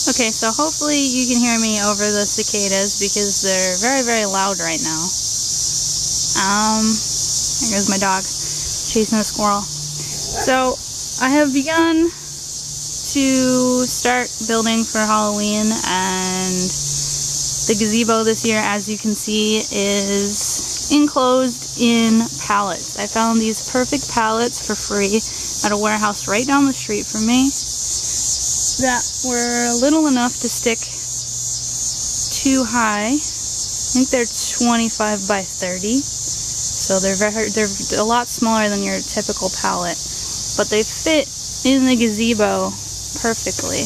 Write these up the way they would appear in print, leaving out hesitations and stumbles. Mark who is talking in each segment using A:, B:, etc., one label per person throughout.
A: Okay, so hopefully you can hear me over the cicadas because they're very, very loud right now. There goes my dog chasing a squirrel. So I have begun to start building for Halloween, and the gazebo this year, as you can see, is enclosed in pallets. I found these perfect pallets for free at a warehouse right down the street from me that were little enough to stick too high. I think they're 25 by 30, so they're a lot smaller than your typical pallet, but they fit in the gazebo perfectly,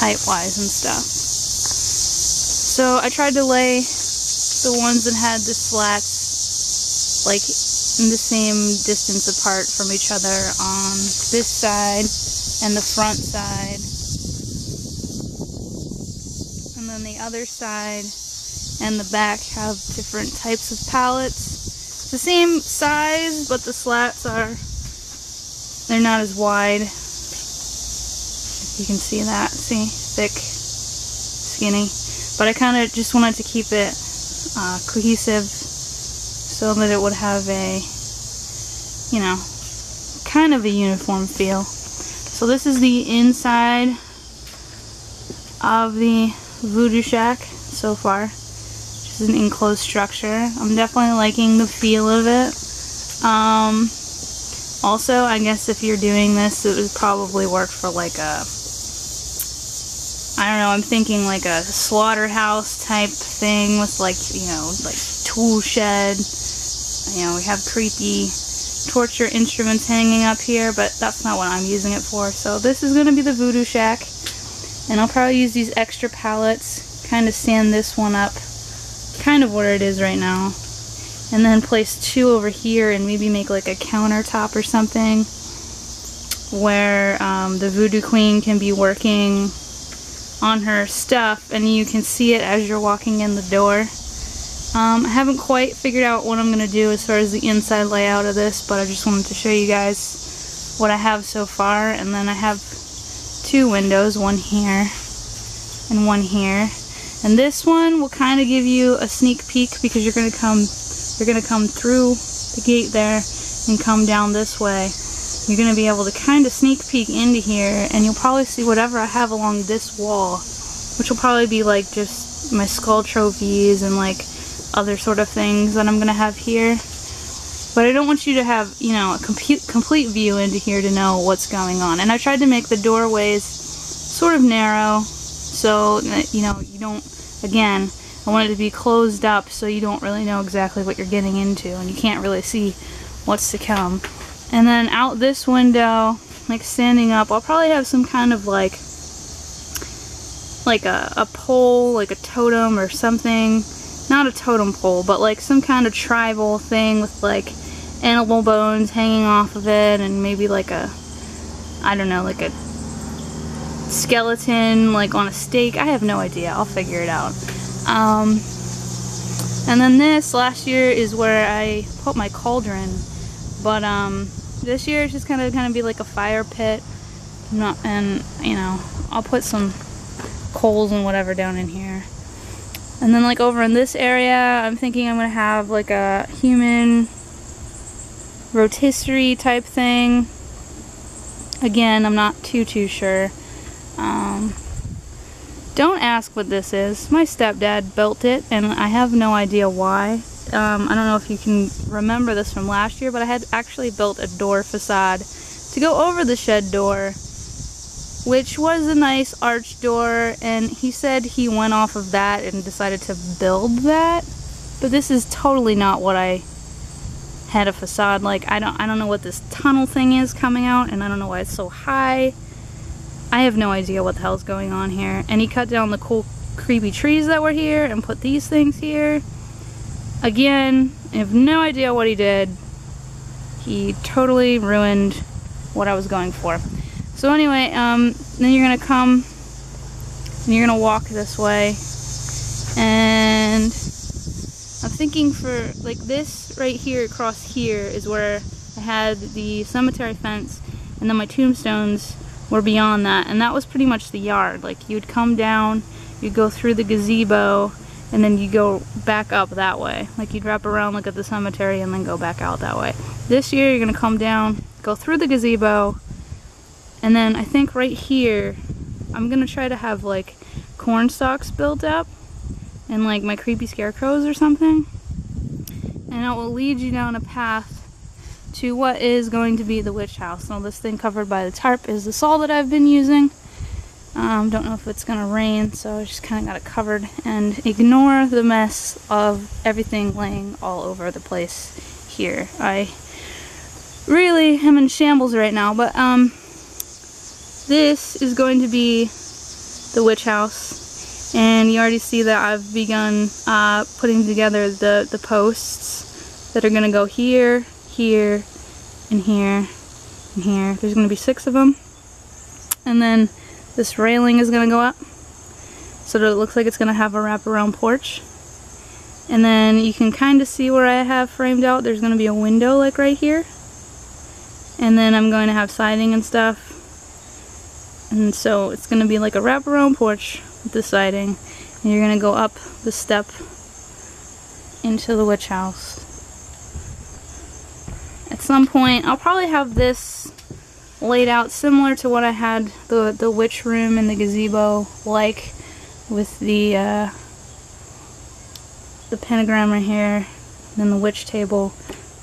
A: height-wise and stuff. So I tried to lay the ones that had the slats like in the same distance apart from each other on this side and the front side, and then the other side and the back have different types of pallets. The same size, but the slats they're not as wide. You can see that, see, thick, skinny. But I kind of just wanted to keep it cohesive so that it would have a, you know, kind of a uniform feel. So this is the inside of the Voodoo Shack so far. It's an enclosed structure. I'm definitely liking the feel of it. Also, I guess if you're doing this, it would probably work for like a, I don't know, I'm thinking like a slaughterhouse type thing with like, you know, like tool shed. You know, we have creepy torture instruments hanging up here, but that's not what I'm using it for. So this is going to be the Voodoo Shack, and I'll probably use these extra pallets, kind of sand this one up, kind of where it is right now, and then place two over here and maybe make like a countertop or something where the Voodoo Queen can be working on her stuff and you can see it as you're walking in the door. I haven't quite figured out what I'm going to do as far as the inside layout of this, but I just wanted to show you guys what I have so far. And then I have two windows, one here and one here. And this one will kind of give you a sneak peek because you're going to come through the gate there and come down this way. You're going to be able to kind of sneak peek into here, and you'll probably see whatever I have along this wall, which will probably be like just my skull trophies and like other sort of things that I'm going to have here. But I don't want you to have, you know, a complete view into here to know what's going on. And I tried to make the doorways sort of narrow so that, you know, you don't, again, I want it to be closed up so you don't really know exactly what you're getting into and you can't really see what's to come. And then out this window, like standing up, I'll probably have some kind of like a pole, like a totem or something. Not a totem pole, but like some kind of tribal thing with like animal bones hanging off of it, and maybe like a, I don't know, like a skeleton like on a stake. I have no idea. I'll figure it out. And then this last year is where I put my cauldron, but this year it's just kind of be like a fire pit. And you know, I'll put some coals and whatever down in here. And then like over in this area, I'm thinking I'm gonna have like a human rotisserie type thing. Again, I'm not too sure. Don't ask what this is. My stepdad built it, and I have no idea why. I don't know if you can remember this from last year, but I had actually built a door facade to go over the shed door, which was a nice arch door, and he said he went off of that and decided to build that. But this is totally not what I had a facade like. I don't know what this tunnel thing is coming out, and I don't know why it's so high. I have no idea what the hell's going on here. And he cut down the cool creepy trees that were here and put these things here. Again, I have no idea what he did. He totally ruined what I was going for. So anyway, then you're gonna come and you're gonna walk this way, and I'm thinking for like this right here across here is where I had the cemetery fence, and then my tombstones were beyond that, and that was pretty much the yard. Like, you'd come down, you'd go through the gazebo, and then you go back up that way. Like, you'd wrap around, look at the cemetery, and then go back out that way. This year you're gonna come down, go through the gazebo, and then I think right here I'm gonna try to have like corn stalks built up and like my creepy scarecrows or something, and it will lead you down a path to what is going to be the witch house. Now, this thing covered by the tarp is the saw that I've been using. Don't know if it's gonna rain, so I just kind of got it covered, and ignore the mess of everything laying all over the place here. I really am in shambles right now, but this is going to be the witch house, and you already see that I've begun putting together the posts that are gonna go here, here, and here, and here. There's gonna be 6 of them, and then this railing is gonna go up so that it looks like it's gonna have a wraparound porch. And then you can kind of see where I have framed out. There's gonna be a window like right here, and then I'm going to have siding and stuff. And so it's gonna be like a wraparound porch with the siding, and you're gonna go up the step into the witch house. At some point, I'll probably have this laid out similar to what I had the witch room and the gazebo like, with the pentagram right here, then the witch table,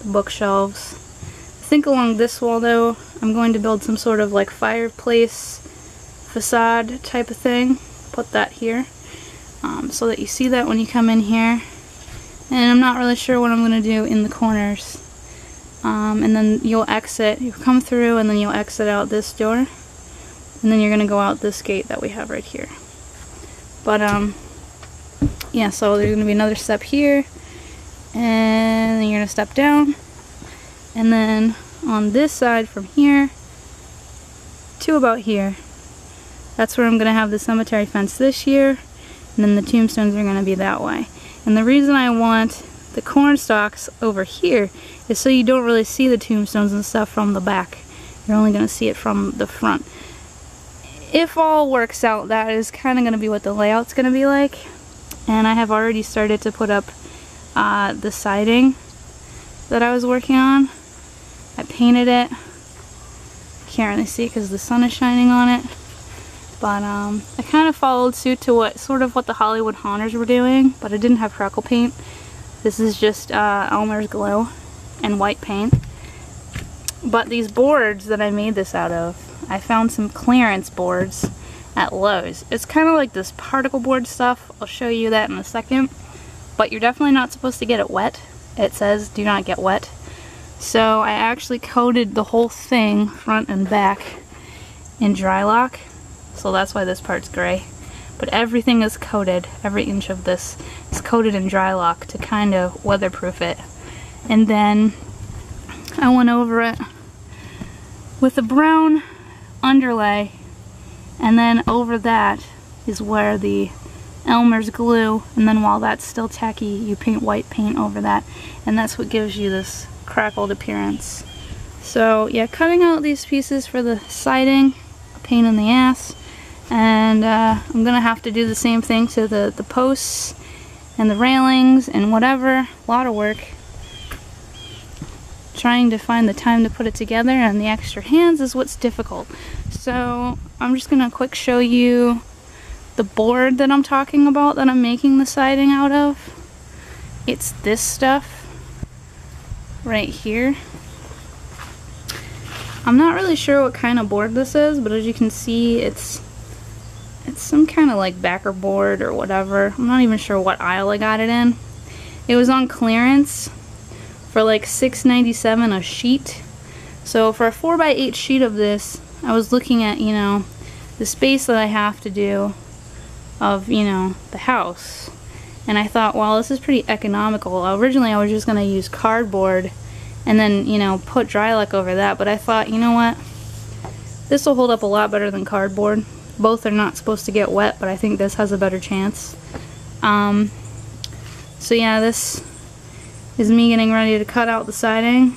A: the bookshelves. I think along this wall though, I'm going to build some sort of like fireplace facade type of thing. Put that here so that you see that when you come in here. And I'm not really sure what I'm going to do in the corners. And then you'll exit, you'll come through, and then you'll exit out this door, and then you're gonna go out this gate that we have right here. But yeah, so there's gonna be another step here, and then you're gonna step down, and then on this side from here to about here, that's where I'm gonna have the cemetery fence this year, and then the tombstones are gonna be that way. And the reason I want the corn stalks over here is so you don't really see the tombstones and stuff from the back. You're only going to see it from the front. If all works out, that is kind of going to be what the layout's going to be like. And I have already started to put up the siding that I was working on. I painted it. Can't really see because the sun is shining on it. But I kind of followed suit to what the Hollywood Haunters were doing, but I didn't have crackle paint. This is just Elmer's glue and white paint. But these boards that I made this out of, I found some clearance boards at Lowe's. It's kind of like this particle board stuff. I'll show you that in a second. But you're definitely not supposed to get it wet. It says do not get wet. So I actually coated the whole thing, front and back, in Drylock. So that's why this part's gray. But everything is coated, every inch of this is coated in Drylock to kind of weatherproof it. And then I went over it with a brown underlay, and then over that is where the Elmer's glue, and then while that's still tacky, you paint white paint over that, and that's what gives you this crackled appearance. So yeah, cutting out these pieces for the siding, a pain in the ass. And I'm gonna have to do the same thing to the posts and the railings and whatever. A lot of work. Trying to find the time to put it together, and the extra hands is what's difficult. So I'm just gonna quick show you the board that I'm talking about that I'm making the siding out of. It's this stuff right here. I'm not really sure what kind of board this is, but as you can see, it's some kind of like backer board or whatever. I'm not even sure what aisle I got it in. It was on clearance for like $6.97 a sheet. So for a 4x8 sheet of this, I was looking at, you know, the space that I have to do of, you know, the house. And I thought, well, this is pretty economical. Originally I was just going to use cardboard and then, you know, put Drylock over that. But I thought, you know what? This will hold up a lot better than cardboard. Both are not supposed to get wet, but I think this has a better chance. So yeah, this is me getting ready to cut out the siding.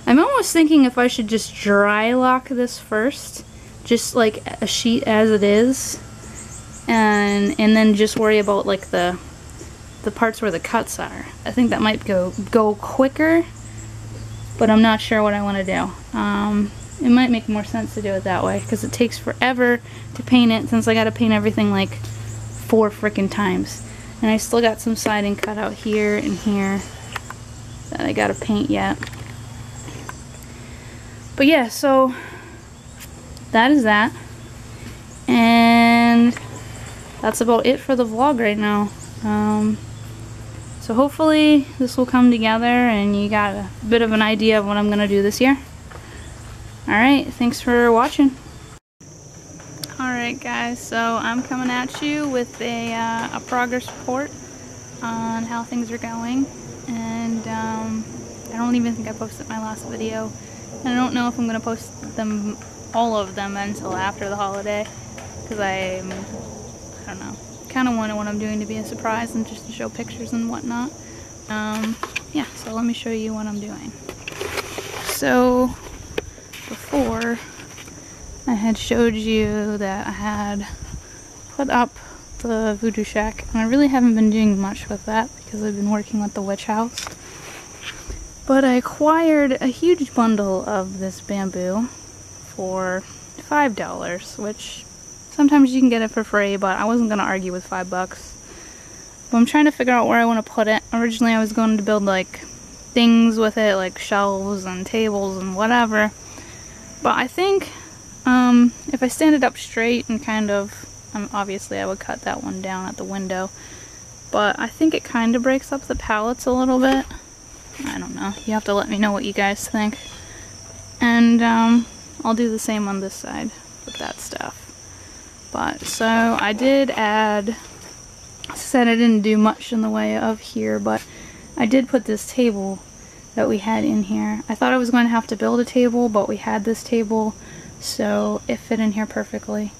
A: I'm almost thinking if I should just Drylock this first, just like a sheet as it is, and then just worry about like the parts where the cuts are. I think that might go quicker, but I'm not sure what I want to do. It might make more sense to do it that way, because it takes forever to paint it, since I gotta paint everything like 4 frickin' times. And I still got some siding cut out here and here that I gotta paint yet. But yeah, so that is that. And that's about it for the vlog right now. So hopefully this will come together and you got a bit of an idea of what I'm gonna do this year. Alright, thanks for watching. Alright guys, so I'm coming at you with a progress report on how things are going. And I don't even think I posted my last video. And I don't know if I'm gonna post them, all of them, until after the holiday. Because I don't know. Kind of wanted what I'm doing to be a surprise and just to show pictures and whatnot. Yeah, so let me show you what I'm doing. So before, I had showed you that I had put up the voodoo shack, and I really haven't been doing much with that because I've been working with the witch house. But I acquired a huge bundle of this bamboo for $5, which sometimes you can get it for free, but I wasn't going to argue with $5. But I'm trying to figure out where I want to put it. Originally I was going to build like things with it, like shelves and tables and whatever. But I think if I stand it up straight and kind of, obviously I would cut that one down at the window, but I think it kind of breaks up the pallets a little bit. I don't know. You have to let me know what you guys think. And I'll do the same on this side with that stuff. But, so I did add, I said I didn't do much in the way of here, but I did put this table that we had in here. I thought I was going to have to build a table, but we had this table, so it fit in here perfectly.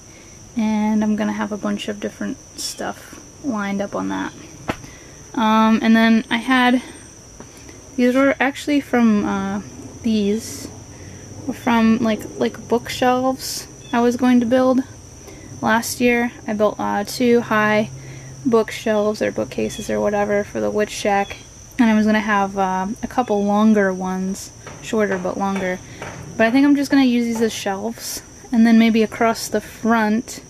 A: And I'm going to have a bunch of different stuff lined up on that. And then I had, these were actually from, these were from like bookshelves I was going to build. Last year, I built 2 high bookshelves or bookcases or whatever for the witch shack, and I was going to have a couple longer ones, shorter but longer. But I think I'm just going to use these as shelves, and then maybe across the front,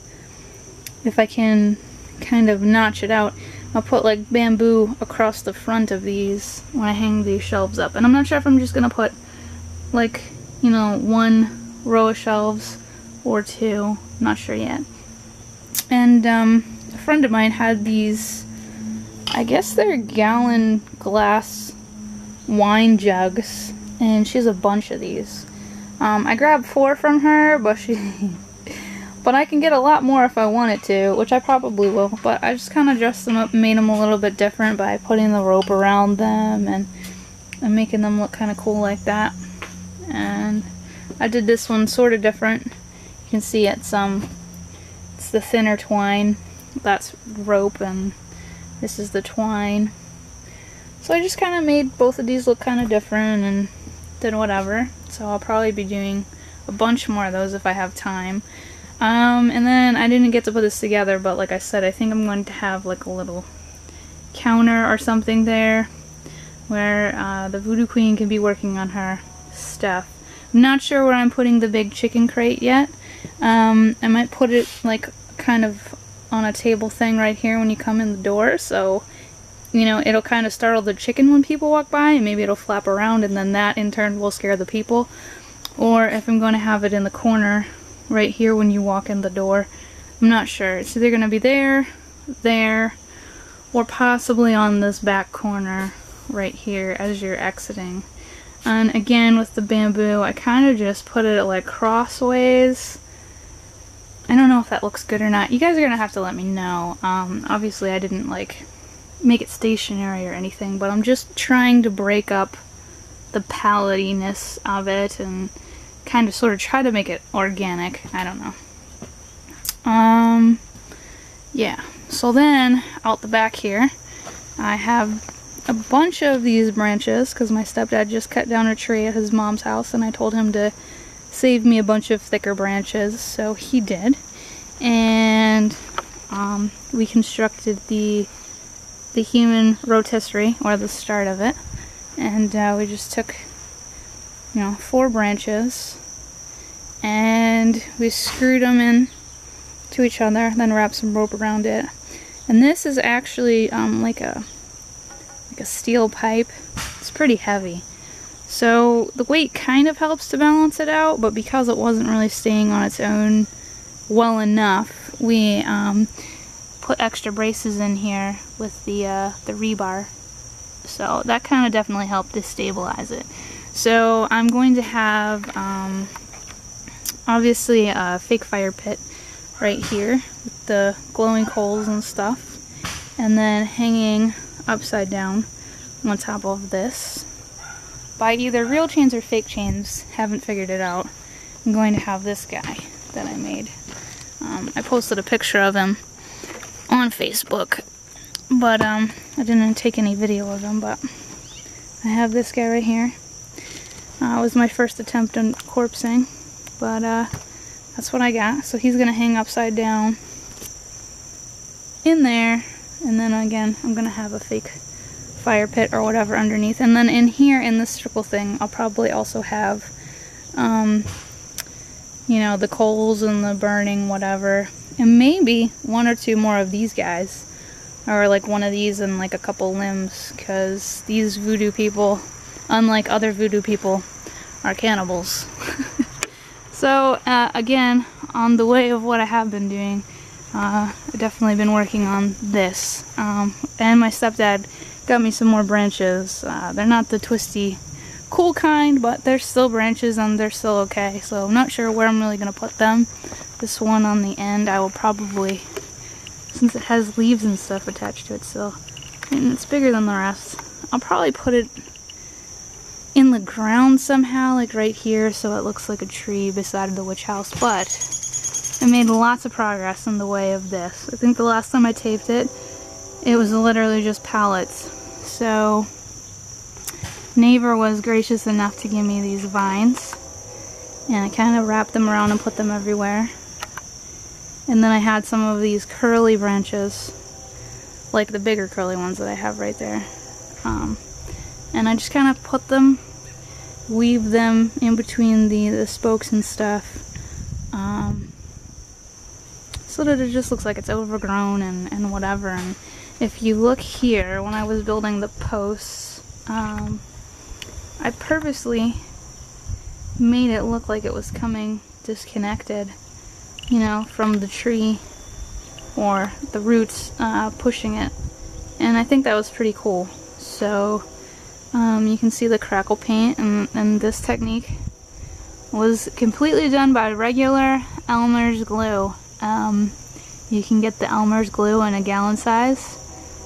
A: if I can kind of notch it out, I'll put like bamboo across the front of these when I hang these shelves up. And I'm not sure if I'm just going to put like, you know, 1 row of shelves or 2, I'm not sure yet. And a friend of mine had these, I guess they're gallon glass wine jugs, and she has a bunch of these. I grabbed 4 from her, but but I can get a lot more if I wanted to, which I probably will. But I just kind of dressed them up and made them a little bit different by putting the rope around them and making them look kind of cool like that. And I did this one sort of different. You can see it's the thinner twine, that's rope, and this is the twine. So I just kind of made both of these look kind of different and did whatever. So I'll probably be doing a bunch more of those if I have time. And then I didn't get to put this together, but like I said, I think I'm going to have like a little counter or something there where the Voodoo Queen can be working on her stuff. I'm not sure where I'm putting the big chicken crate yet. I might put it like kind of on a table thing right here when you come in the door, so you know, it'll kind of startle the chicken when people walk by, and maybe it'll flap around, and then that in turn will scare the people. Or if I'm going to have it in the corner right here when you walk in the door, I'm not sure. It's either going to be there, or possibly on this back corner right here as you're exiting. And again, with the bamboo, I kind of just put it like crossways. I don't know if that looks good or not. You guys are going to have to let me know. Obviously I didn't like make it stationary or anything, but I'm just trying to break up the pallettiness of it and kind of sort of try to make it organic. I don't know. Yeah. So then, out the back here, I have a bunch of these branches because my stepdad just cut down a tree at his mom's house, and I told him to save me a bunch of thicker branches, so he did. And we constructed the human rotisserie, or the start of it, and we just took, 4 branches and we screwed them in to each other, then wrapped some rope around it. And this is actually like a steel pipe. It's pretty heavy, so the weight kind of helps to balance it out, but because it wasn't really staying on its own well enough, we put extra braces in here with the rebar, so that kind of definitely helped to stabilize it. So I'm going to have obviously a fake fire pit right here with the glowing coals and stuff, and then hanging upside down on top of this by either real chains or fake chains, haven't figured it out. I'm going to have this guy that I made. I posted a picture of him on Facebook, but I didn't take any video of him, but I have this guy right here. It was my first attempt on corpsing, but that's what I got. So he's gonna hang upside down in there, and then again I'm gonna have a fake fire pit or whatever underneath, and then in here in this circle thing I'll probably also have the coals and the burning whatever, and maybe 1 or 2 more of these guys, or like one of these and like a couple limbs, because these voodoo people, unlike other voodoo people, are cannibals. So again, on the way of what I have been doing, I've definitely been working on this, and my stepdad got me some more branches. They're not the twisty cool kind, but they're still branches and they're still okay, so I'm not sure where I'm really going to put them. This one on the end I will probably, since it has leaves and stuff attached to it still, and it's bigger than the rest, I'll probably put it in the ground somehow, like right here, so it looks like a tree beside the witch house. But I made lots of progress in the way of this. I think the last time I taped it, it was literally just pallets. So neighbor was gracious enough to give me these vines, and I kind of wrapped them around and put them everywhere. And then I had some of these curly branches, like the bigger curly ones that I have right there. And I just kind of put them, weave them in between the spokes and stuff, so that it just looks like it's overgrown and whatever. And if you look here, when I was building the posts, I purposely made it look like it was coming disconnected, from the tree or the roots pushing it, and I think that was pretty cool. So you can see the crackle paint, and this technique was completely done by regular Elmer's glue. You can get the Elmer's glue in a gallon size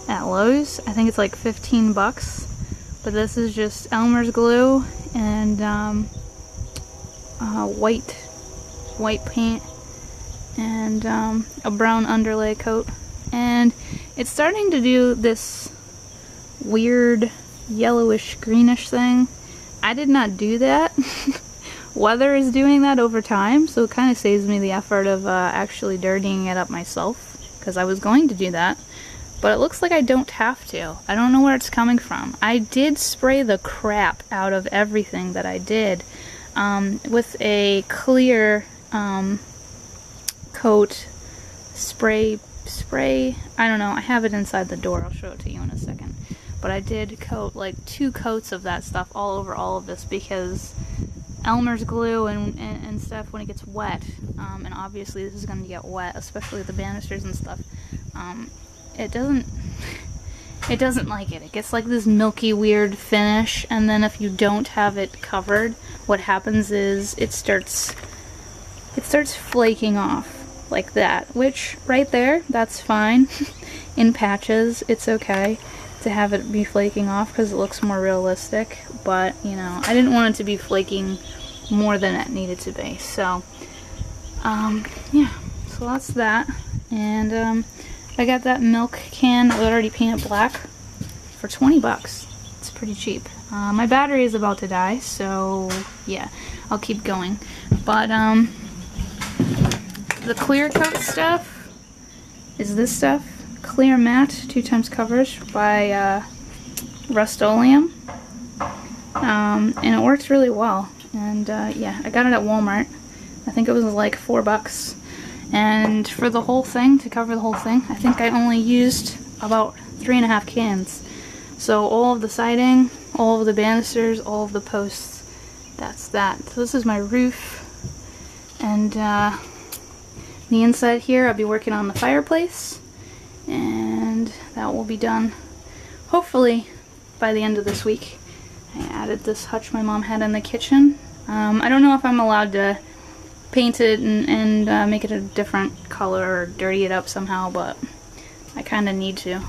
A: at Lowe's. I think it's like 15 bucks, but this is just Elmer's glue and white paint and a brown underlay coat, and it's starting to do this weird yellowish greenish thing. I did not do that. Weather is doing that over time, so it kind of saves me the effort of actually dirtying it up myself, because I was going to do that, but it looks like I don't have to. I don't know where it's coming from. I did spray the crap out of everything that I did with a clear coat spray. I don't know, I have it inside the door, I'll show it to you in a second. But I did coat like 2 coats of that stuff all over all of this, because Elmer's glue and stuff, when it gets wet, and obviously this is going to get wet, especially the banisters and stuff, it doesn't like it. It gets like this milky weird finish, and then if you don't have it covered, what happens is it starts flaking off like that, which right there, that's fine. In patches, it's okay to have it be flaking off because it looks more realistic, but I didn't want it to be flaking more than it needed to be. So yeah, so that's that. And I got that milk can that was already painted black for 20 bucks. it's pretty cheap. My battery is about to die, so yeah, I'll keep going. But the clear coat stuff is this stuff. Clear Matte 2x coverage by Rust-Oleum. And it works really well. And yeah, I got it at Walmart. I think it was like $4. And for the whole thing, to cover the whole thing, I think I only used about 3.5 cans. So all of the siding, all of the banisters, all of the posts, that's that. So this is my roof. And the inside here, I'll be working on the fireplace. And that will be done hopefully by the end of this week. I added this hutch my mom had in the kitchen. I don't know if I'm allowed to paint it and make it a different color or dirty it up somehow, but I kind of need to.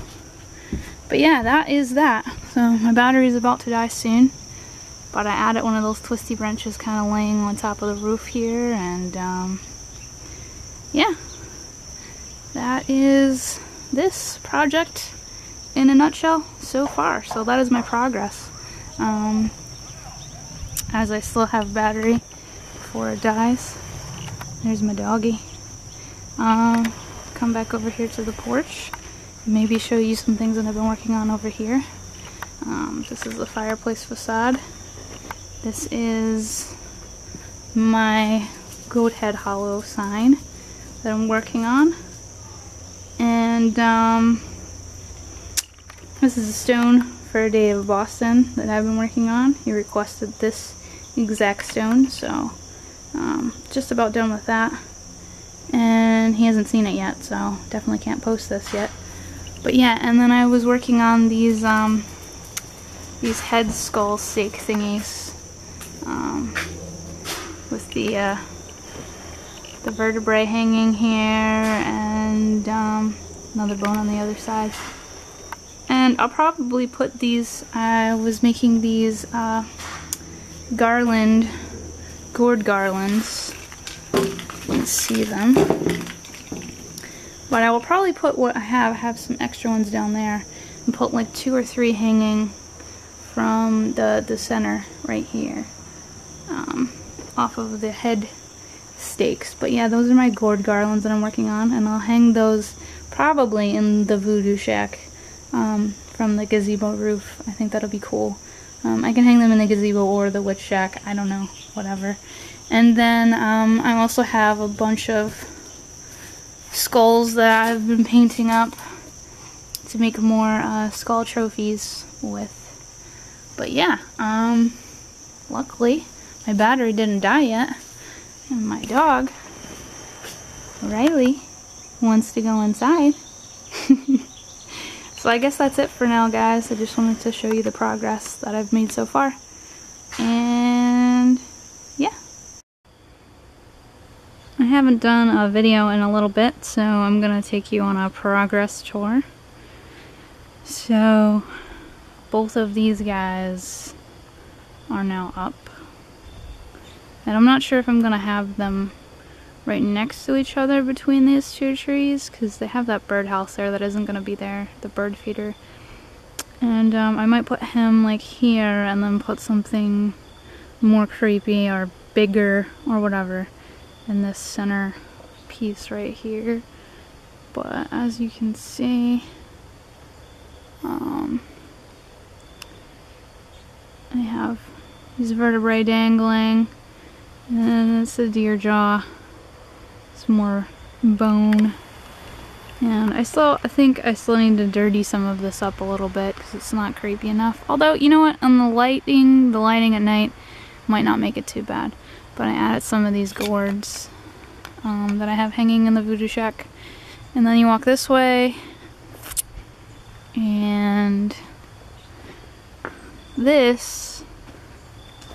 A: But yeah, that is that. So my battery is about to die soon, but I added one of those twisty branches kind of laying on top of the roof here, and yeah, that is this project in a nutshell so far. So that is my progress. As I still have battery before it dies. There's my doggy. Come back over here to the porch. Maybe show you some things that I've been working on over here. This is the fireplace facade. This is my goat head hollow sign that I'm working on. And this is a stone for Dave of Boston that I've been working on. He requested this exact stone, so just about done with that. And he hasn't seen it yet, so definitely can't post this yet. But yeah, and then I was working on these head skull stake thingies with the vertebrae hanging here and another bone on the other side. And I'll probably put these, I was making these gourd garlands. You can see them. But I will probably put what I have some extra ones down there, and put like 2 or 3 hanging from the center right here, off of the head stakes. But yeah, those are my gourd garlands that I'm working on, and I'll hang those probably in the voodoo shack from the gazebo roof. I think that'll be cool. I can hang them in the gazebo or the witch shack, I don't know, whatever. And then I also have a bunch of skulls that I've been painting up to make more skull trophies with. But yeah, luckily my battery didn't die yet, and my dog Riley wants to go inside. So I guess that's it for now, guys. I just wanted to show you the progress that I've made so far. And yeah. I haven't done a video in a little bit, so I'm gonna take you on a progress tour. So both of these guys are now up. And I'm not sure if I'm gonna have them right next to each other between these 2 trees, because they have that birdhouse there that isn't going to be there, the bird feeder. And I might put him like here and then put something more creepy or bigger or whatever in this center piece right here. But as you can see, I have these vertebrae dangling, and it's a deer jaw. Some more bone, and I think I still need to dirty some of this up a little bit because it's not creepy enough. Although, you know what, on the lighting at night might not make it too bad. But I added some of these gourds that I have hanging in the voodoo shack. And then you walk this way, and this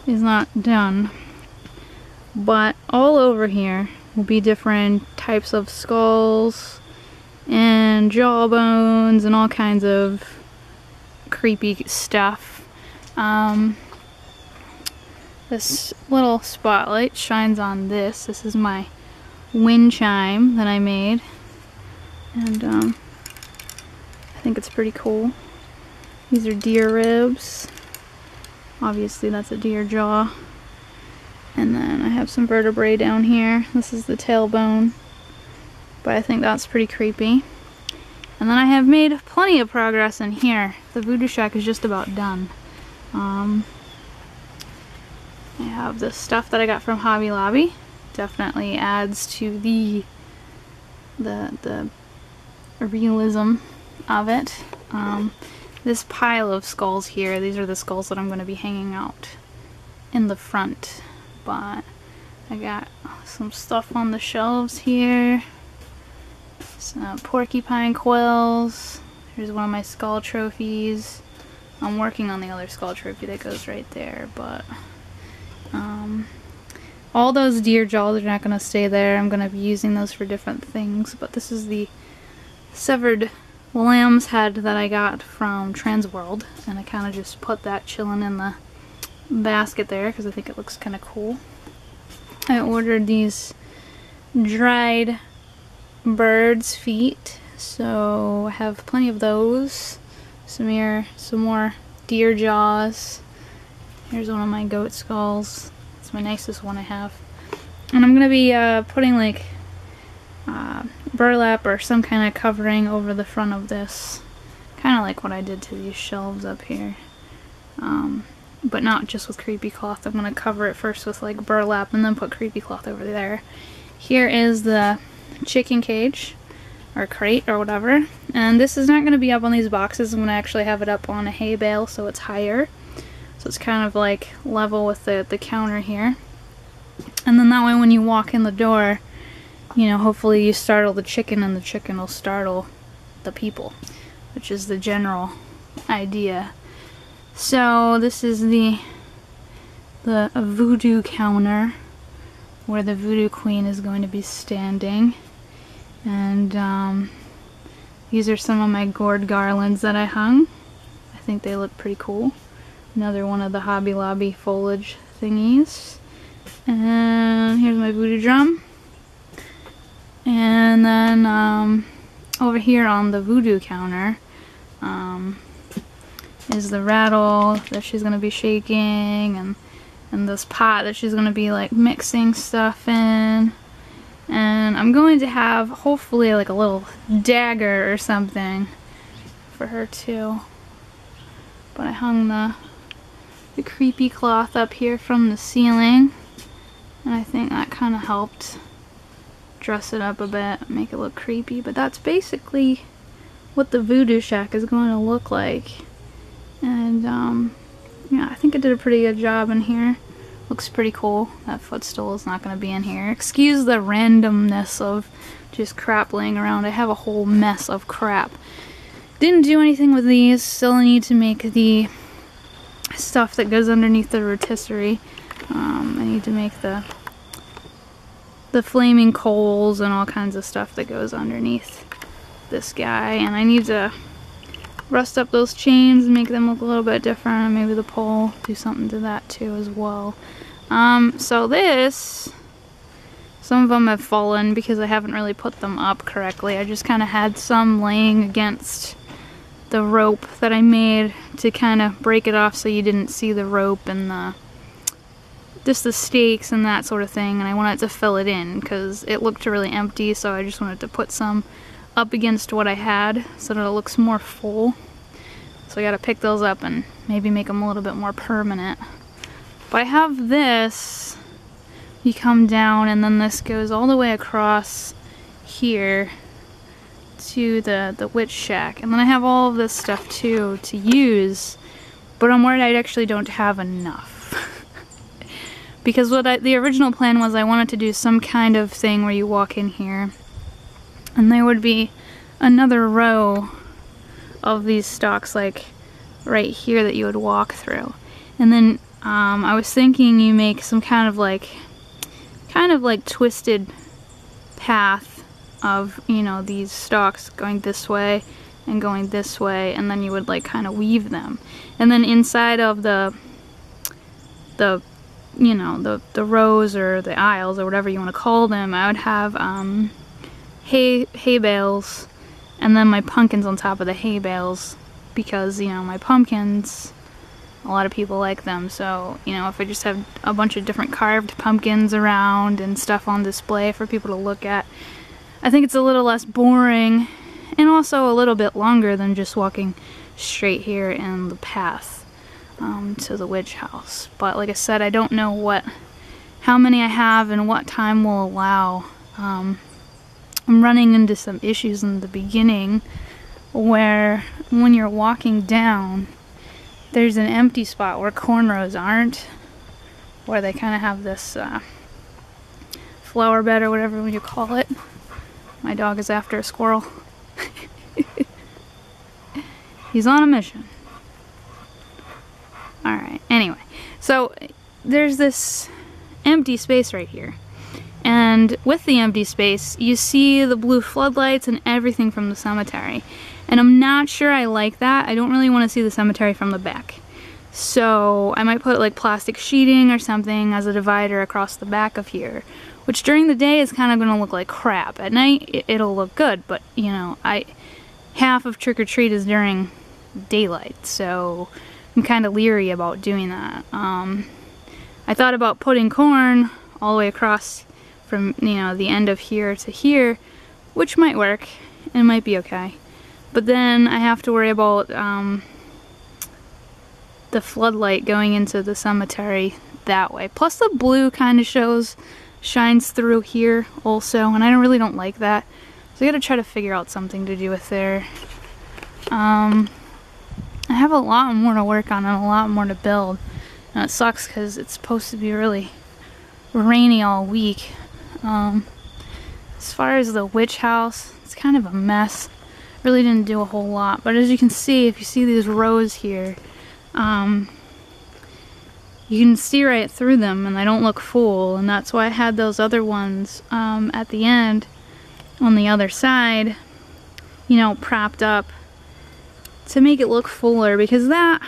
A: is not done, but all over here will be different types of skulls and jawbones and all kinds of creepy stuff. This little spotlight shines on this. This is my wind chime that I made, and I think it's pretty cool. These are deer ribs. Obviously that's a deer jaw. And then I have some vertebrae down here. This is the tailbone, but I think that's pretty creepy. And then I have made plenty of progress in here. The voodoo shack is just about done. I have this stuff that I got from Hobby Lobby. Definitely adds to the realism of it. This pile of skulls here, these are the skulls that I'm going to be hanging out in the front. But I got some stuff on the shelves here. Some porcupine quills. Here's one of my skull trophies. I'm working on the other skull trophy that goes right there, but all those deer jaws are not going to stay there. I'm going to be using those for different things, but this is the severed lamb's head that I got from Transworld, and I kind of just put that chilling in the basket there because I think it looks kind of cool. I ordered these dried bird's feet, so I have plenty of those. Some more deer jaws. Here's one of my goat skulls. It's my nicest one I have. And I'm going to be putting like burlap or some kind of covering over the front of this. Kind of like what I did to these shelves up here. But not just with creepy cloth. I'm going to cover it first with like burlap and then put creepy cloth over there. Here is the chicken cage or crate or whatever, and this is not going to be up on these boxes. I'm going to actually have it up on a hay bale so it's higher, so it's kind of like level with the counter here, and then that way when you walk in the door, you know, hopefully you startle the chicken and the chicken will startle the people, which is the general idea. So this is the voodoo counter where the voodoo queen is going to be standing. And these are some of my gourd garlands that I hung. I think they look pretty cool. Another one of the Hobby Lobby foliage thingies. And here's my voodoo drum. And then over here on the voodoo counter is the rattle that she's going to be shaking, and this pot that she's going to be like mixing stuff in. And I'm going to have hopefully like a little dagger or something for her too. But I hung the creepy cloth up here from the ceiling, and I think that kind of helped dress it up a bit, make it look creepy. But that's basically what the voodoo shack is going to look like. And yeah, I think I did a pretty good job in here. Looks pretty cool. That footstool is not going to be in here. Excuse the randomness of just crap laying around. I have a whole mess of crap. Didn't do anything with these. Still need to make the stuff that goes underneath the rotisserie. I need to make the flaming coals and all kinds of stuff that goes underneath this guy. And I need to rust up those chains and make them look a little bit different, and maybe the pole, do something to that too as well. So this, some of them have fallen because I haven't really put them up correctly. I just kind of had some laying against the rope that I made to kind of break it off so you didn't see the rope and just the stakes and that sort of thing, and I wanted to fill it in because it looked really empty, so I just wanted to put some up against what I had so that it looks more full. So I gotta pick those up and maybe make them a little bit more permanent. But I have this, you come down and then this goes all the way across here to the witch shack. And then I have all of this stuff too to use, but I'm worried I actually don't have enough. Because the original plan was I wanted to do some kind of thing where you walk in here and there would be another row of these stalks like right here that you would walk through. And then I was thinking you make some kind of like twisted path of, you know, these stalks going this way and going this way, and then you would like kind of weave them. And then inside of the you know, the rows or the aisles or whatever you want to call them, I would have hay bales, and then my pumpkins on top of the hay bales, because, you know, my pumpkins A lot of people like them, so, you know, if I just have a bunch of different carved pumpkins around and stuff on display for people to look at, I think it's a little less boring, and also a little bit longer than just walking straight here in the path to the witch house. But like I said, I don't know how many I have and what time will allow. I'm running into some issues in the beginning where when you're walking down, there's an empty spot where cornrows aren't, where they kind of have this flower bed or whatever you call it. My dog is after a squirrel. He's on a mission. Alright, anyway. So there's this empty space right here. And with the empty space, you see the blue floodlights and everything from the cemetery. And I'm not sure I like that. I don't really want to see the cemetery from the back. So I might put like plastic sheeting or something as a divider across the back of here. Which during the day is kind of going to look like crap. At night, it'll look good. But, you know, half of Trick or Treat is during daylight. So I'm kind of leery about doing that. I thought about putting corn all the way across from, you know, the end of here to here, which might work. It might be okay. But then I have to worry about the floodlight going into the cemetery that way. Plus the blue kind of shines through here also, and I really don't like that. So I gotta try to figure out something to do with there. I have a lot more to work on and a lot more to build. And it sucks because it's supposed to be really rainy all week. As far as the witch house, it's kind of a mess. Really didn't do a whole lot, but as you can see, if you see these rows here, you can see right through them and they don't look full, and that's why I had those other ones at the end on the other side, you know, propped up to make it look fuller, because that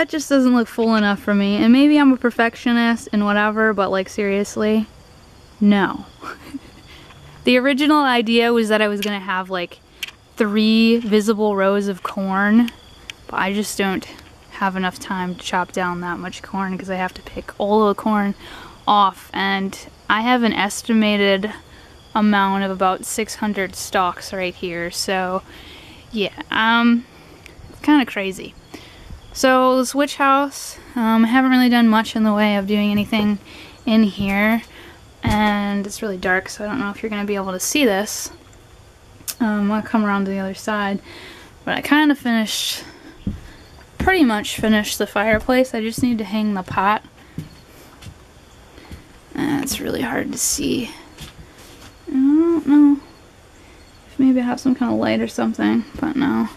A: just doesn't look full enough for me. And maybe I'm a perfectionist and whatever, but like seriously, no. The original idea was that I was gonna have like 3 visible rows of corn, but I just don't have enough time to chop down that much corn because I have to pick all the corn off, and I have an estimated amount of about 600 stalks right here. So yeah, it's kind of crazy. So this witch house, I haven't really done much in the way of doing anything in here, and it's really dark, so I don't know if you're going to be able to see this. I'll come around to the other side, but I kind of pretty much finished the fireplace. I just need to hang the pot. It's really hard to see. I don't know if maybe I have some kind of light or something, but no.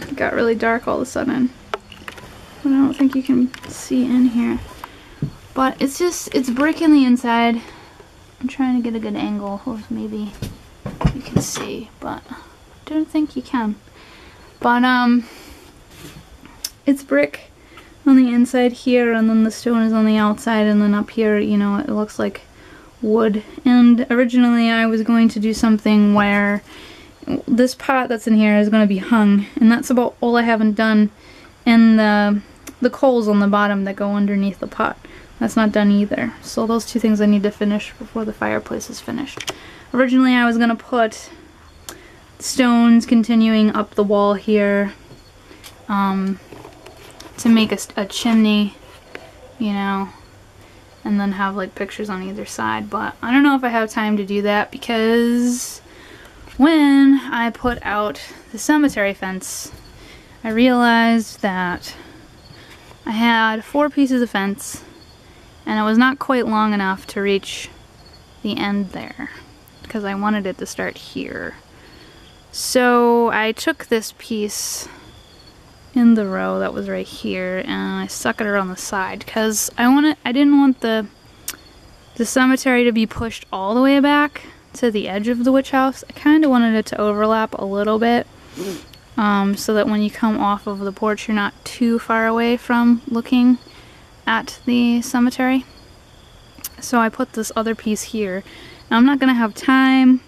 A: It got really dark all of a sudden. But I don't think you can see in here. But it's brick in the inside. I'm trying to get a good angle so maybe you can see, but I don't think you can. But it's brick on the inside here, and then the stone is on the outside, and then up here, you know, it looks like wood. And originally I was going to do something where this pot that's in here is going to be hung, and that's about all I haven't done. And the coals on the bottom that go underneath the pot, that's not done either. So those 2 things I need to finish before the fireplace is finished. Originally I was going to put stones continuing up the wall here to make a chimney, you know, and then have like pictures on either side. But I don't know if I have time to do that, because when I put out the cemetery fence, I realized that I had 4 pieces of fence and it was not quite long enough to reach the end there, because I wanted it to start here. So I took this piece in the row that was right here and I stuck it around the side, because I didn't want the cemetery to be pushed all the way back to the edge of the witch house. I kind of wanted it to overlap a little bit, so that when you come off of the porch you're not too far away from looking at the cemetery. So I put this other piece here. Now I'm not going to have time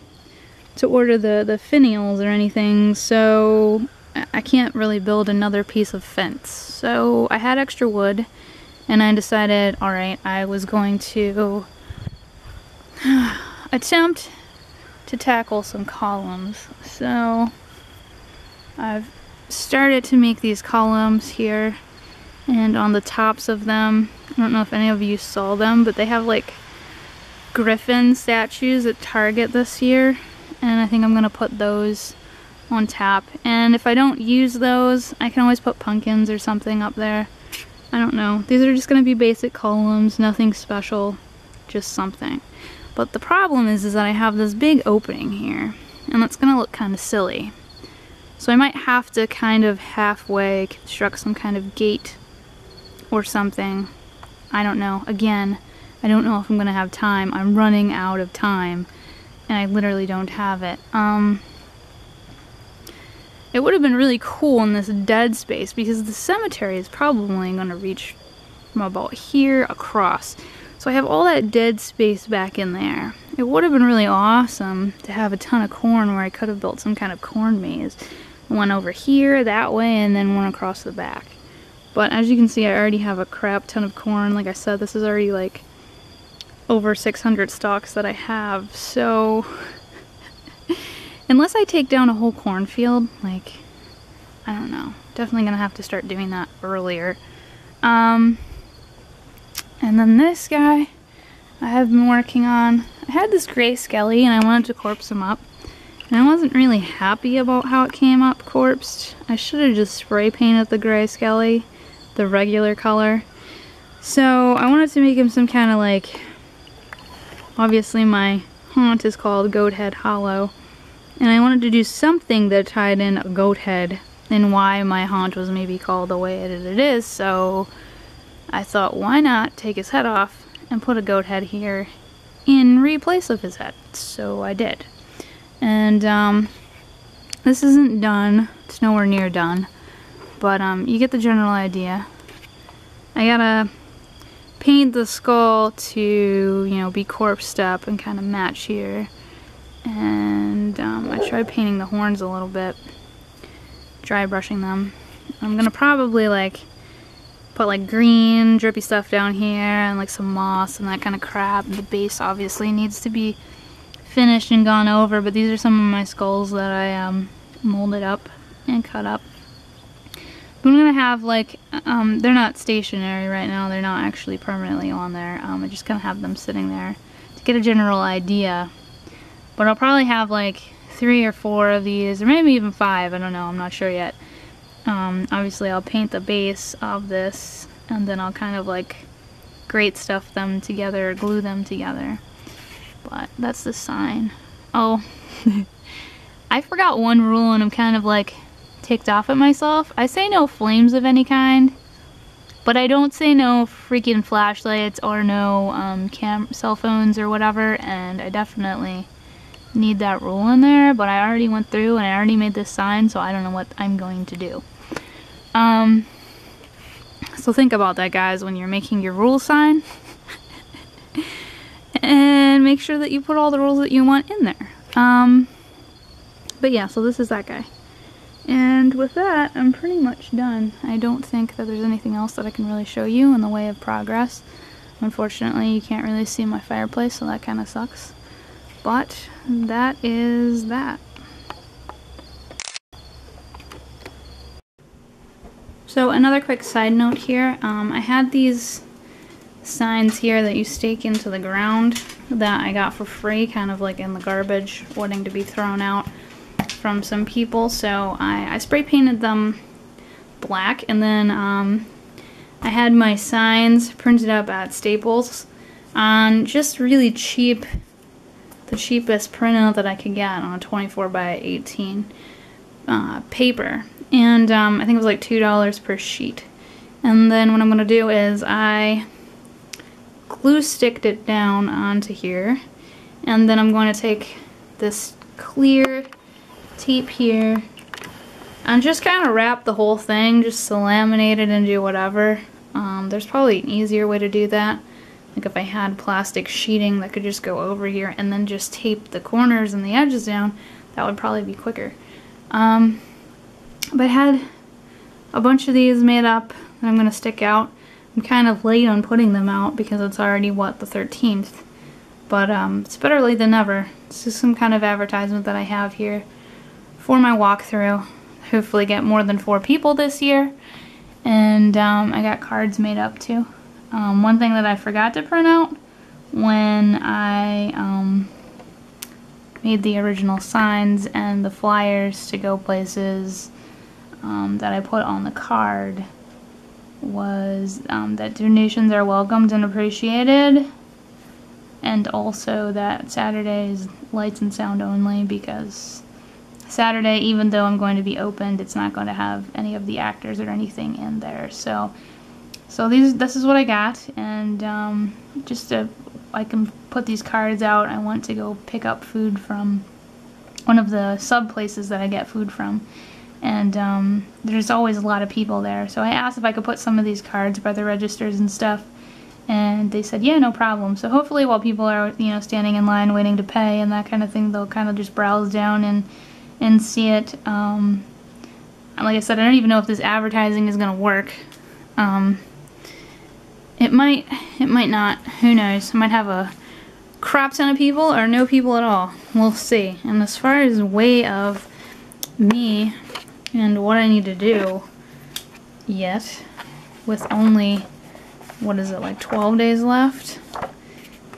A: to order the finials or anything, so I can't really build another piece of fence. So I had extra wood, and I decided, alright, I was going to attempt to tackle some columns. So I've started to make these columns here, and on the tops of them, I don't know if any of you saw them, but they have like griffin statues at Target this year, and I think I'm gonna put those on top. And if I don't use those, I can always put pumpkins or something up there. I don't know. These are just gonna be basic columns, nothing special, just something. But the problem is that I have this big opening here, and that's gonna look kind of silly. So I might have to kind of halfway construct some kind of gate or something. I don't know. Again, I don't know if I'm gonna have time. I'm running out of time, and I literally don't have it. It would have been really cool in this dead space, because the cemetery is probably gonna reach from about here across. So I have all that dead space back in there. It would have been really awesome to have a ton of corn where I could have built some kind of corn maze. One over here, that way, and then one across the back. But as you can see, I already have a crap ton of corn. Like I said, this is already like over 600 stalks that I have. So unless I take down a whole cornfield, like, I don't know. Definitely gonna have to start doing that earlier. And then this guy I have been working on. I had this gray skelly and I wanted to corpse him up. And I wasn't really happy about how it came up corpsed. I should have just spray painted the gray skelly, the regular color. So I wanted to make him some kind of like, obviously my haunt is called Goat Head Hollow. And I wanted to do something that tied in a goat head and why my haunt was maybe called the way it is. So I thought, why not take his head off and put a goat head here in replace of his head. So I did. And this isn't done. It's nowhere near done. But you get the general idea. I gotta paint the skull to, you know, be corpsed up and kind of match here. And I tried painting the horns a little bit, dry brushing them. I'm gonna probably like put like green drippy stuff down here and like some moss and that kind of crap. The base obviously needs to be finished and gone over, but these are some of my skulls that I molded up and cut up. But I'm gonna have like, they're not stationary right now, they're not actually permanently on there. I just gonna have them sitting there to get a general idea. But I'll probably have like 3 or 4 of these, or maybe even 5, I don't know, I'm not sure yet. Obviously I'll paint the base of this, and then I'll kind of like grate stuff them together, glue them together. But that's the sign. Oh, I forgot one rule and I'm kind of like ticked off at myself. I say no flames of any kind, but I don't say no freaking flashlights or no cell phones or whatever, and I definitely need that rule in there, but I already went through and I already made this sign, so I don't know what I'm going to do. So think about that, guys, when you're making your rule sign. And make sure that you put all the rules that you want in there. But yeah, so this is that guy. And with that, I'm pretty much done. I don't think that there's anything else that I can really show you in the way of progress. Unfortunately, you can't really see my fireplace, so that kind of sucks. But that is that. So another quick side note here, I had these signs here that you stake into the ground that I got for free, kind of like in the garbage, waiting to be thrown out from some people. So I spray painted them black, and then I had my signs printed up at Staples on just really cheap, the cheapest printout that I could get on a 24 by 18 paper. And I think it was like $2 per sheet. And then what I'm going to do is I glue sticked it down onto here, and then I'm going to take this clear tape here and just kind of wrap the whole thing, just to laminate it and do whatever. There's probably an easier way to do that. Like if I had plastic sheeting that could just go over here and then just tape the corners and the edges down, that would probably be quicker. But I had a bunch of these made up that I'm going to stick out. I'm kind of late on putting them out because it's already, what, the 13th. But it's better late than never. It's just some kind of advertisement that I have here for my walkthrough. Hopefully get more than 4 people this year. And I got cards made up too. One thing that I forgot to print out when I made the original signs and the flyers to go places that I put on the card was that donations are welcomed and appreciated, and also that Saturday is lights and sound only, because Saturday, even though I'm going to be opened, it's not going to have any of the actors or anything in there. So this is what I got, and I can put these cards out. I want to go pick up food from one of the sub places that I get food from, and there's always a lot of people there. So I asked if I could put some of these cards by the registers and stuff, and they said, yeah, no problem. So hopefully while people are, you know, standing in line waiting to pay and that kind of thing, they'll kind of just browse down and see it. Like I said, I don't even know if this advertising is gonna work. It might not. Who knows? I might have a crap ton of people or no people at all. We'll see. And as far as way of me and what I need to do yet, with only, what is it, like 12 days left?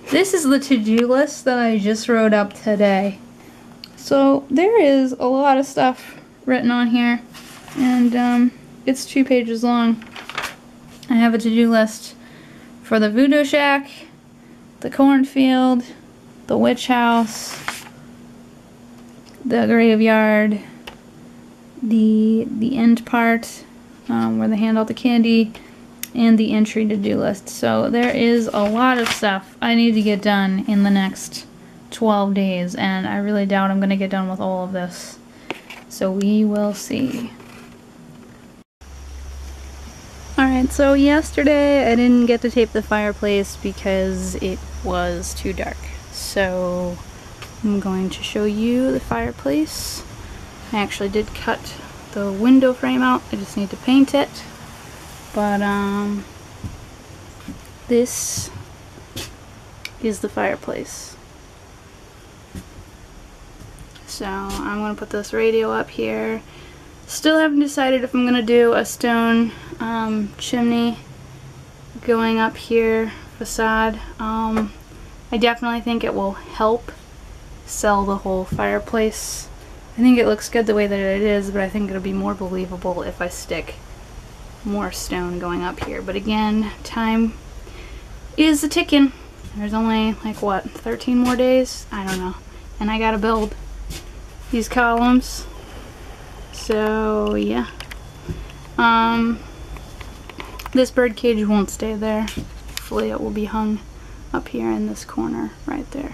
A: This is the to-do list that I just wrote up today. So there is a lot of stuff written on here, and it's 2 pages long. I have a to-do list for the Voodoo Shack, the cornfield, the witch house, the graveyard, the end part where they hand out the candy, and the entry to-do list. So there is a lot of stuff I need to get done in the next 12 days, and I really doubt I'm going to get done with all of this. So we will see. Alright, so yesterday I didn't get to tape the fireplace because it was too dark. So I'm going to show you the fireplace. I actually did cut the window frame out. I just need to paint it. But this is the fireplace. So I'm going to put this radio up here. Still haven't decided if I'm going to do a stone chimney going up here, facade. I definitely think it will help sell the whole fireplace. I think it looks good the way that it is, but I think it'll be more believable if I stick more stone going up here. But again, time is a ticking. There's only like, what, 13 more days? I don't know. And I gotta build these columns. So yeah. This bird cage won't stay there. Hopefully it will be hung up here in this corner right there.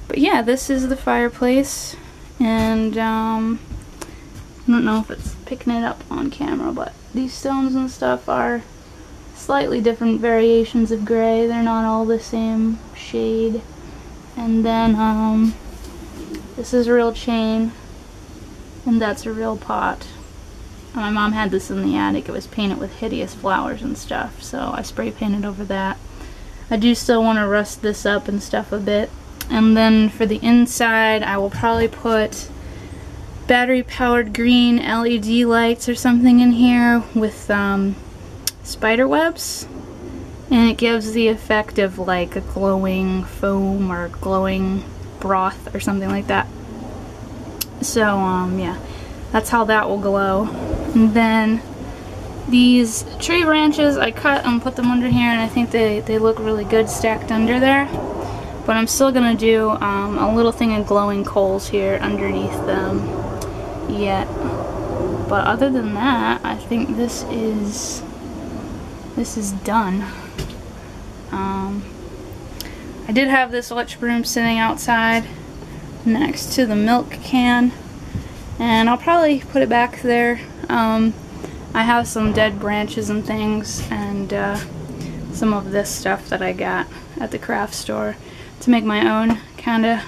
A: But yeah, this is the fireplace, and I don't know if it's picking it up on camera, but these stones and stuff are slightly different variations of gray. They're not all the same shade. And then this is a real chain, and that's a real pot. My mom had this in the attic. It was painted with hideous flowers and stuff, so I spray painted over that. I do still want to rust this up and stuff a bit. And then for the inside, I will probably put battery powered green LED lights or something in here with spider webs, and it gives the effect of like a glowing foam or glowing broth or something like that. So yeah, that's how that will glow. And then these tree branches I cut and put them under here, and I think they look really good stacked under there. But I'm still gonna do a little thing of glowing coals here underneath them yet. But other than that, I think this is done. I did have this witch broom sitting outside next to the milk can, and I'll probably put it back there. I have some dead branches and things, and some of this stuff that I got at the craft store to make my own kind of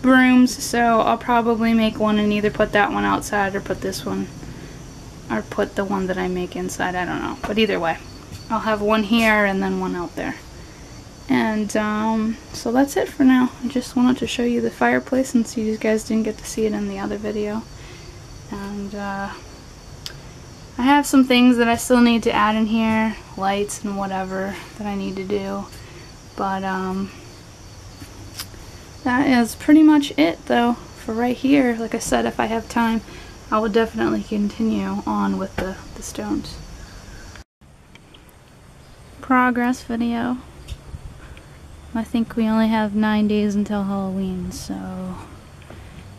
A: brooms, so I'll probably make one and either put that one outside or put this one or put the one that I make inside. I don't know. But either way, I'll have one here and then one out there. And so that's it for now. I just wanted to show you the fireplace since you guys didn't get to see it in the other video. And I have some things that I still need to add in here, lights and whatever that I need to do. But that is pretty much it though for right here. Like I said, if I have time, I will definitely continue on with the stones. Progress video. I think we only have 9 days until Halloween, so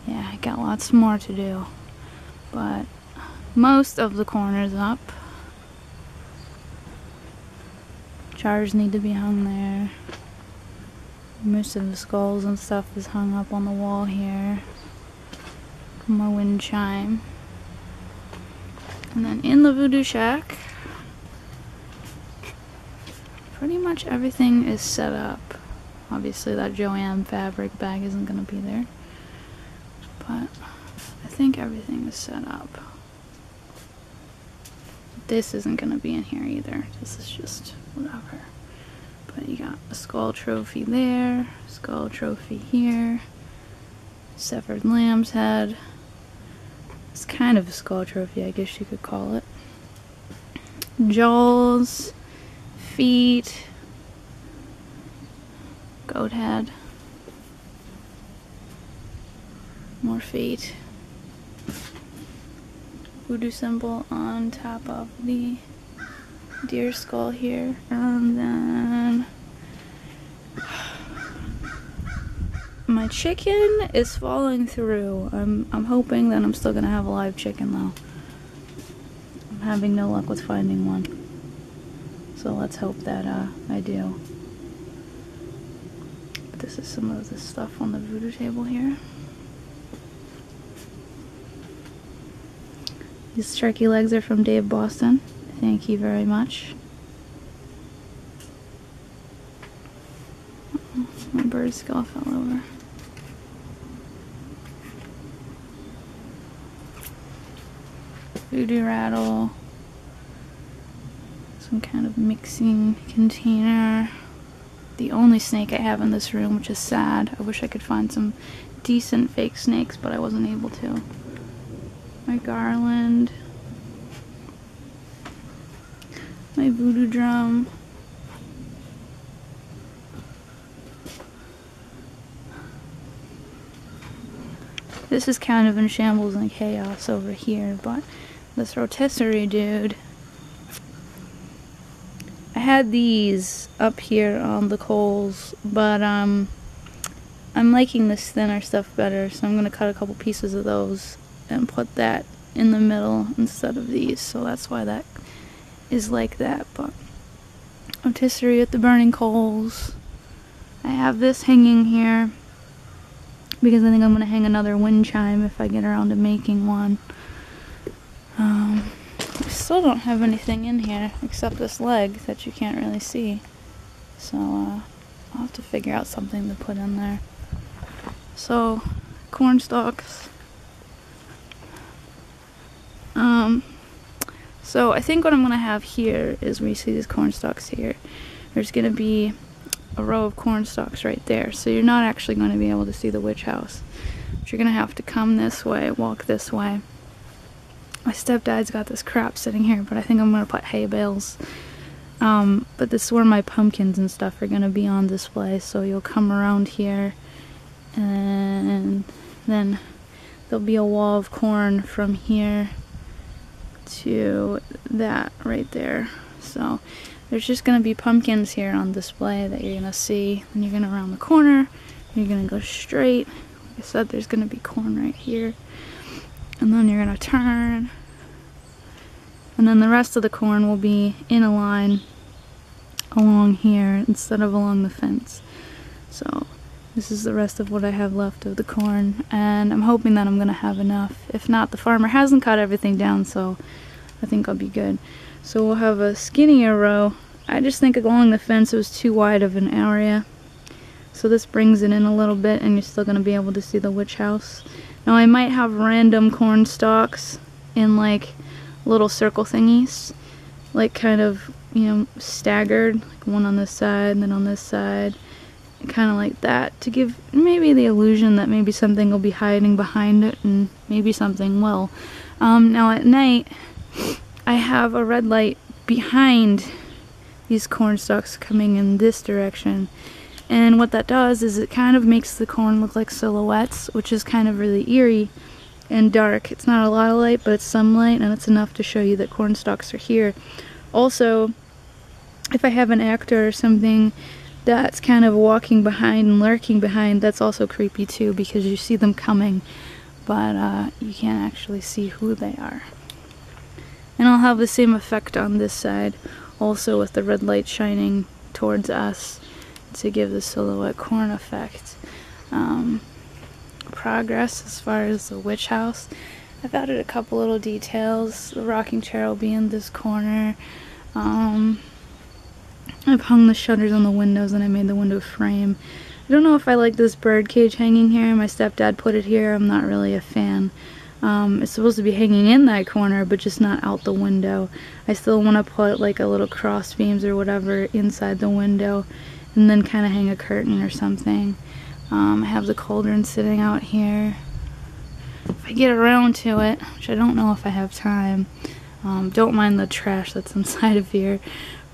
A: yeah, I got lots more to do. But most of the corners up. Jars need to be hung there. Most of the skulls and stuff is hung up on the wall here. My wind chime. And then in the voodoo shack, pretty much everything is set up. Obviously that Joanne fabric bag isn't going to be there, but I think everything is set up. This isn't going to be in here either. This is just whatever. But you got a skull trophy there, skull trophy here, severed lamb's head. It's kind of a skull trophy, I guess you could call it. Jaws, feet, goat head, more feet, voodoo symbol on top of the deer skull here, and then my chicken is falling through. I'm hoping that I'm still gonna have a live chicken though. I'm having no luck with finding one, so let's hope that I do. This is some of the stuff on the voodoo table here. These turkey legs are from Dave Boston. Thank you very much. My bird skull fell over. Voodoo rattle. Some kind of mixing container. The only snake I have in this room, which is sad. I wish I could find some decent fake snakes, but I wasn't able to. My garland. My voodoo drum. This is kind of in shambles and chaos over here, but this rotisserie dude. I had these up here on the coals, but I'm liking this thinner stuff better, so I'm going to cut a couple pieces of those and put that in the middle instead of these, so that's why that is like that. But rotisserie at the burning coals. I have this hanging here because I think I'm going to hang another wind chime if I get around to making one. I still don't have anything in here except this leg that you can't really see, so I'll have to figure out something to put in there. So corn stalks. So I think what I'm going to have here is, where you see these corn stalks here, there's going to be a row of corn stalks right there, so you're not actually going to be able to see the witch house. But you're going to have to come this way, walk this way. My stepdad's got this crap sitting here, but I think I'm going to put hay bales. But this is where my pumpkins and stuff are going to be on display, so you'll come around here, and then there'll be a wall of corn from here to that right there. So there's just going to be pumpkins here on display that you're going to see. Then you're going to round the corner, you're going to go straight. Like I said, there's going to be corn right here. And then you're going to turn. And then the rest of the corn will be in a line along here instead of along the fence. So this is the rest of what I have left of the corn, and I'm hoping that I'm going to have enough. If not, the farmer hasn't cut everything down, so I think I'll be good. So we'll have a skinnier row. I just think along the fence it was too wide of an area. So this brings it in a little bit, and you're still going to be able to see the witch house. Now I might have random corn stalks in like little circle thingies, like kind of, you know, staggered, like one on this side and then on this side, kind of like that, to give maybe the illusion that maybe something will be hiding behind it, and maybe something will. Now at night, I have a red light behind these corn stalks coming in this direction, and what that does is it kind of makes the corn look like silhouettes, which is kind of really eerie and dark. It's not a lot of light, but it's some light, and it's enough to show you that corn stalks are here. Also, if I have an actor or something that's kind of walking behind and lurking behind, that's also creepy too, because you see them coming, but you can't actually see who they are. And I'll have the same effect on this side, also with the red light shining towards us to give the silhouette corn effect. Progress as far as the witch house, I've added a couple little details. The rocking chair will be in this corner. I've hung the shutters on the windows and I made the window frame. I don't know if I like this bird cage hanging here. My stepdad put it here. I'm not really a fan. It's supposed to be hanging in that corner, but just not out the window. I still want to put like a little cross beams or whatever inside the window, and then kind of hang a curtain or something. I have the cauldron sitting out here. If I get around to it, which I don't know if I have time, don't mind the trash that's inside of here,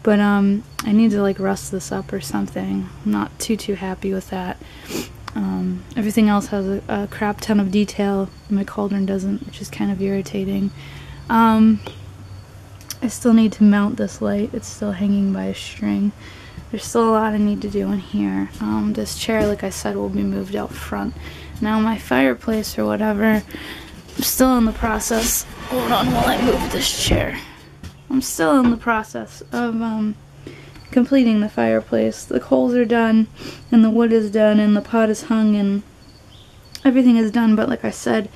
A: but I need to like rust this up or something. I'm not too happy with that. Everything else has a crap ton of detail, and my cauldron doesn't, which is kind of irritating. I still need to mount this light. It's still hanging by a string. There's still a lot I need to do in here. This chair, like I said, will be moved out front. Now my fireplace or whatever, I'm still in the process. Hold on while I move this chair. I'm still in the process of completing the fireplace. The coals are done, and the wood is done, and the pot is hung, and everything is done, but like I said,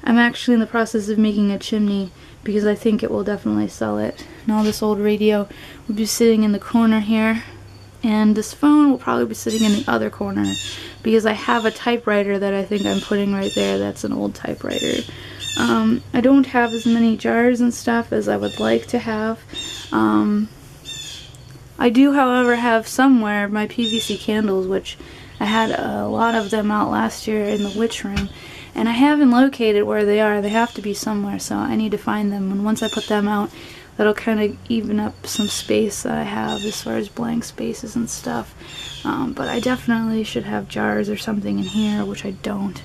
A: I'm actually in the process of making a chimney because I think it will definitely sell it. Now this old radio will be sitting in the corner here, and this phone will probably be sitting in the other corner because I have a typewriter that I think I'm putting right there. That's an old typewriter. I don't have as many jars and stuff as I would like to have. I do, however, have somewhere my PVC candles, which I had a lot of them out last year in the witch room, and I haven't located where they are. They have to be somewhere, so I need to find them, and once I put them out, that'll kind of even up some space that I have as far as blank spaces and stuff. But I definitely should have jars or something in here, which I don't.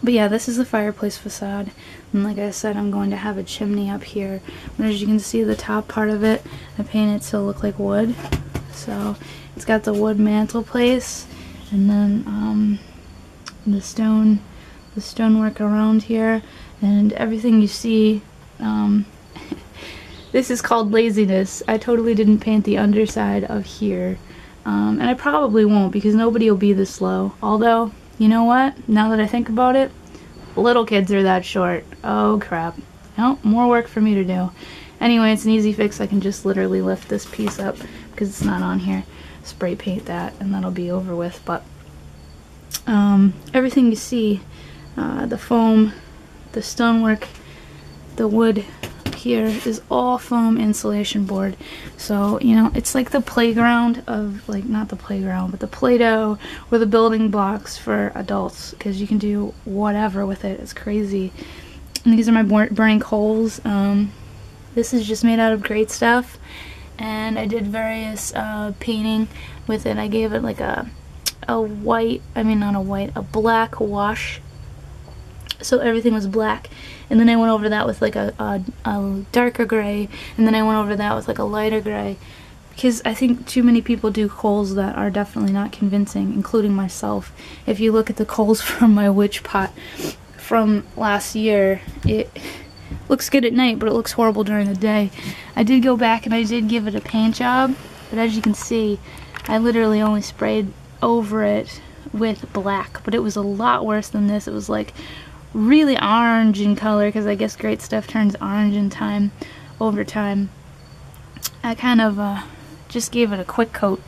A: But yeah, this is the fireplace facade, and like I said, I'm going to have a chimney up here. But as you can see, the top part of it, I painted to look like wood. So it's got the wood mantelpiece, and then the stonework around here, and everything you see. This is called laziness. I totally didn't paint the underside of here, and I probably won't because nobody will be this slow. Although, you know what? Now that I think about it, little kids are that short. Oh crap. No, more work for me to do. Anyway, it's an easy fix. I can just literally lift this piece up because it's not on here. Spray paint that, and that'll be over with. But everything you see, the foam, the stonework, the wood here is all foam insulation board. So, you know, it's like the playground of, like, not the playground, but the Play-Doh or the building blocks for adults, because you can do whatever with it. It's crazy. And these are my burning coals. This is just made out of great stuff, and I did various painting with it. I gave it like a black wash, so everything was black, and then I went over that with like a darker gray, and then I went over that with like a lighter gray, because I think too many people do coals that are definitely not convincing, including myself. If you look at the coals from my witch pot from last year, it looks good at night, but it looks horrible during the day. I did go back and I did give it a paint job, but as you can see, I literally only sprayed over it with black, but it was a lot worse than this. It was like really orange in color, because I guess great stuff turns orange in time, over time. I kind of just gave it a quick coat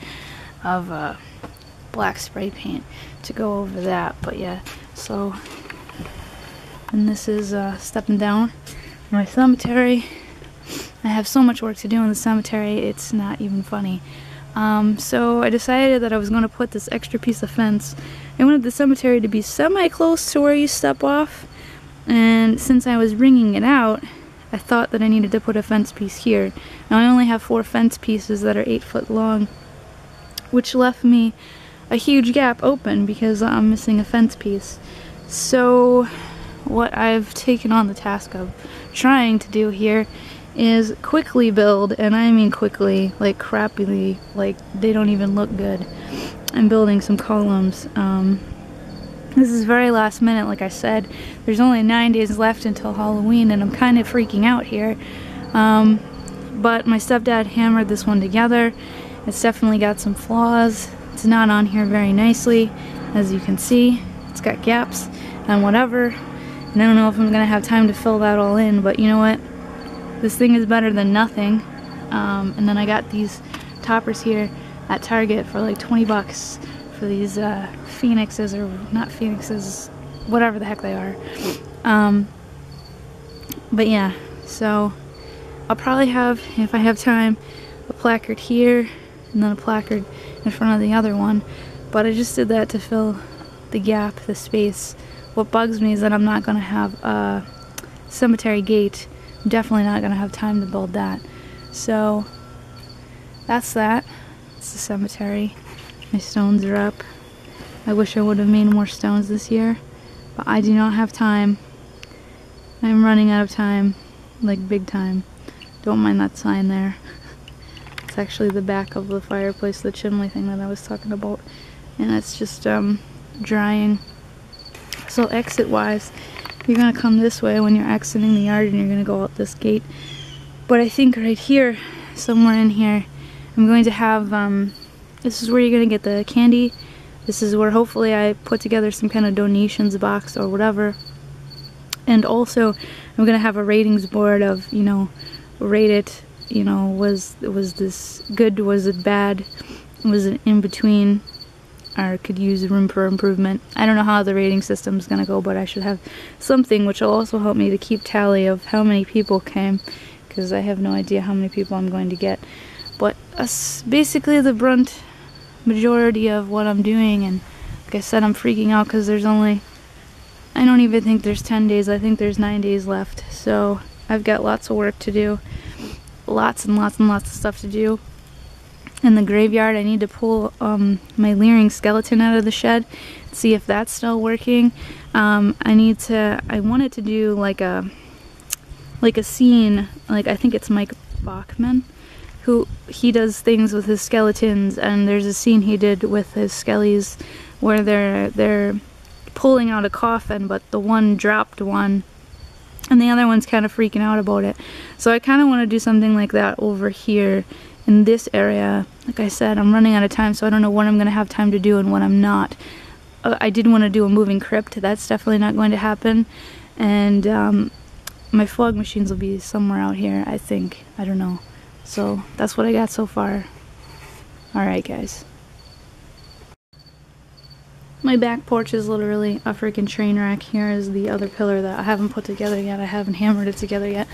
A: of black spray paint to go over that, but yeah, so, and this is stepping down. My cemetery, I have so much work to do in the cemetery, it's not even funny. So I decided that I was going to put this extra piece of fence. I wanted the cemetery to be semi-close to where you step off, and since I was ringing it out, I thought that I needed to put a fence piece here. Now I only have 4 fence pieces that are 8 foot long, which left me a huge gap open because I'm missing a fence piece. So what I've taken on the task of trying to do here is quickly build, and I mean quickly, like crappily, like they don't even look good. I'm building some columns. This is very last minute, like I said. There's only 9 days left until Halloween, and I'm kind of freaking out here. But my stepdad hammered this one together. It's definitely got some flaws. It's not on here very nicely, as you can see. It's got gaps and whatever. And I don't know if I'm gonna have time to fill that all in, but you know what? This thing is better than nothing. And then I got these toppers here at Target for like 20 bucks for these phoenixes, or not phoenixes, whatever the heck they are. But yeah, so I'll probably have, if I have time, a placard here and then a placard in front of the other one. But I just did that to fill the gap, the space. What bugs me is that I'm not going to have a cemetery gate. I'm definitely not going to have time to build that. So that's that. It's the cemetery. My stones are up. I wish I would have made more stones this year, but I do not have time. I'm running out of time, like big time. Don't mind that sign there. It's actually the back of the fireplace, the chimney thing that I was talking about, and it's just drying. So exit wise, you're gonna come this way when you're exiting the yard, and you're gonna go out this gate. But I think right here, somewhere in here, I'm going to have this is where you're gonna get the candy. This is where hopefully I put together some kind of donations box or whatever. And also I'm gonna have a ratings board of, you know, rate it, you know, was this good, was it bad, was it in between, or could use room for improvement. I don't know how the rating system is gonna go, but I should have something which will also help me to keep tally of how many people came, because I have no idea how many people I'm going to get. But that's basically the brunt majority of what I'm doing, and like I said, I'm freaking out because there's only, I don't even think there's 10 days, I think there's 9 days left. So I've got lots of work to do, lots and lots and lots of stuff to do. In the graveyard, I need to pull my leering skeleton out of the shed, see if that's still working. I wanted to do like a scene, like I think it's Mike Bachman, who he does things with his skeletons, and there's a scene he did with his skellies where they're pulling out a coffin, but the one dropped one and the other one's kind of freaking out about it. So I kind of want to do something like that over here in this area. Like I said, I'm running out of time, so I don't know what I'm going to have time to do and what I'm not. I did want to do a moving crypt. That's definitely not going to happen. And my fog machines will be somewhere out here, I think. I don't know. So that's what I got so far. Alright guys. My back porch is literally a freaking train wreck. Here is the other pillar that I haven't put together yet. I haven't hammered it together yet.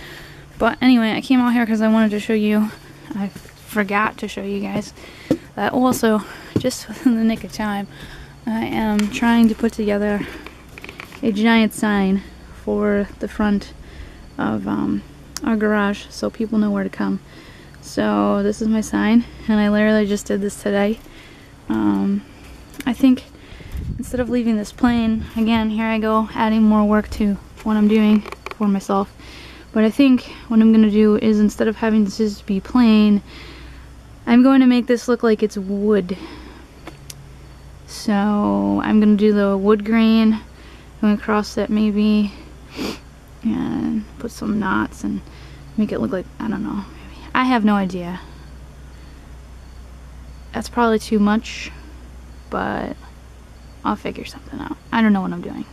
A: But anyway, I came out here because I wanted to show you. I forgot to show you guys that also, just within the nick of time, I am trying to put together a giant sign for the front of our garage so people know where to come. So this is my sign, and I literally just did this today. I think instead of leaving this plain, again, here I go adding more work to what I'm doing for myself. But I think what I'm going to do is, instead of having this just be plain, I'm going to make this look like it's wood. So I'm going to do the wood grain. I'm going to cross it maybe and put some knots and make it look like, I don't know. I have no idea. That's probably too much, but I'll figure something out. I don't know what I'm doing.